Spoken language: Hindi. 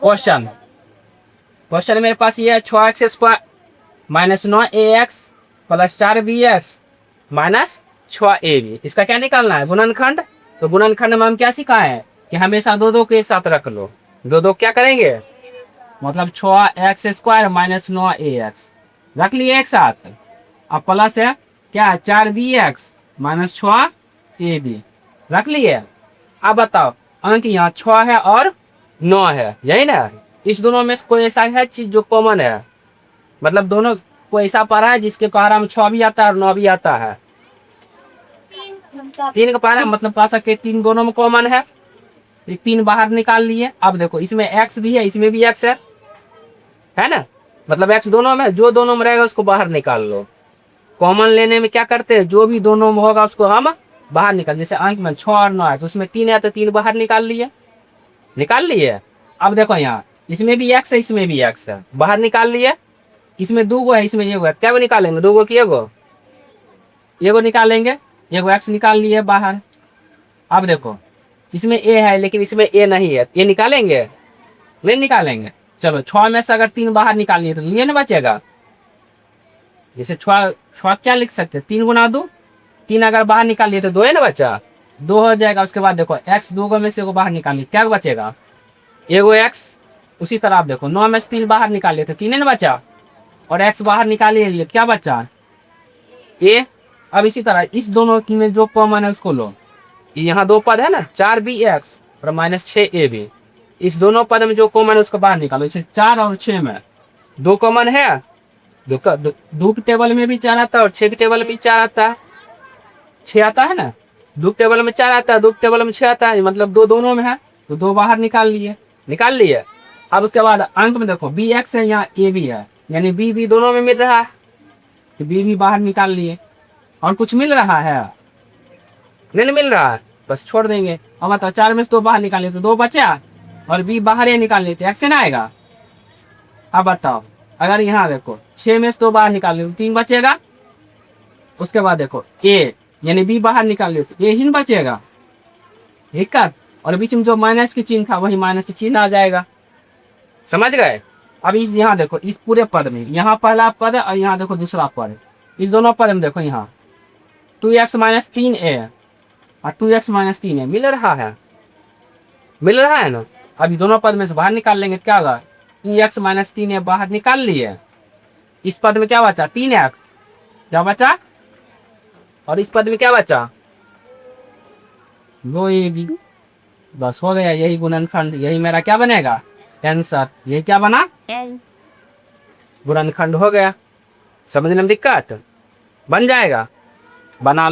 क्वेश्चन क्वेश्चन मेरे पास ये है 6x² minus 9ax plus 4bx minus 6ab। इसका क्या निकालना है? गुणनखंड। तो गुणनखंड में हम क्या सिखाए हैं कि हमेशा दो दो के एक साथ रख लो। दो दो क्या करेंगे, मतलब 6x² माइनस 9ax रख लिए एक साथ। अब प्लस है क्या, 4bx माइनस 6ab रख लिए। अब बताओ अंक यहाँ 6 है और 9 है, यही ना। इस दोनों में कोई ऐसा है चीज जो कॉमन है, मतलब दोनों को ऐसा पारा है जिसके पारा में 6 भी आता है और 9 भी आता है। 3 का पारा मतलब पा सकते 3 दोनों में कॉमन है। 3 बाहर निकाल लिए। अब देखो इसमें x भी है, इसमें भी x है ना, मतलब x दोनों में, जो दोनों में रहेगा उसको बाहर निकाल लो। कॉमन लेने में क्या करते हैं, जो भी दोनों में होगा उसको हम बाहर निकाल। जैसे अंक में 6 और 9 है तो उसमें 3 है तो 3 बाहर निकाल लिए। अब देखो यहाँ इसमें भी x है, इसमें भी x है, बाहर निकाल लिए। इसमें 2 गो है, इसमें 1 गो है, क्या गो निकालेंगे, 2 गो की 1 गो निकालेंगे। 1 गो x निकाल लिए बाहर। अब देखो इसमें a है लेकिन इसमें a नहीं है, ये निकालेंगे, नहीं निकालेंगे। चलो 6 में से अगर 3 बाहर निकालिए तो ये ना बचेगा। जैसे 6 क्या लिख सकते हैं, 3 गुना 2, 3 अगर बाहर निकालिए तो 2 है ना बचा, 2 हो जाएगा। उसके बाद देखो x 2 गो में से 1 बाहर निकालिए, क्या बचेगा, 1 गो x। उसी तरह आप देखो 9 में से 3 बाहर निकालिए तो 3 है ना बचा, और x बाहर निकालिए क्या बचा, a। अब इसी तरह इस दोनों की में जो कॉमन है उसको लो। यहाँ 2 पद है ना, 4bx और माइनस 6ab। इस दोनों पद में जो कॉमन है उसको बाहर निकालो। इसे 4 और 6 में 2 कॉमन है, 2 के टेबल में भी 4 आता है और 6 के टेबल में भी 4 आता है, 6 आता है ना। 2 के टेबल में 4 आता है, 2 के टेबल में 6 आता है, मतलब 2 दोनों में है तो 2 बाहर निकाल लिए। अब उसके बाद अंक में देखो bx है, यहाँ ab है, यानी b दोनों में मिल रहा है तो b बाहर निकाल लिए। और कुछ मिल रहा है, नहीं मिल रहा है, बस छोड़ देंगे। अब बताओ 4 में से 2 बाहर निकाले तो 2 बचा और b बाहर ही निकाल लेते, एक्शन आएगा। अब बताओ अगर यहाँ देखो 6 में से 2 बाहर निकाल ले तो 3 बचेगा। उसके बाद देखो a यानी b बाहर निकाल ले तो a ही बचेगा, ठीक है। और बीच में जो माइनस की चिन्ह था वही माइनस की चिन्ह आ जाएगा, समझ गए। अब इस यहाँ देखो इस पूरे पद में, यहाँ पहला पद है और यहाँ देखो दूसरा पद है। इस दोनों पद में देखो यहाँ 2x माइनस 3a और 2x माइनस 3 है, मिल रहा है ना। अभी दोनों पद में से बाहर निकाल लेंगे, क्या होगा, 2x माइनस 3a बाहर निकाल लिए। इस पद में क्या बचा, 3x क्या बचा, और इस पद में क्या बचा, 2ab। बस हो गया, यही गुणनखंड, यही मेरा क्या बनेगा आंसर। ये क्या बना, गुणनखंड हो गया। समझने में दिक्कत, बन जाएगा, बना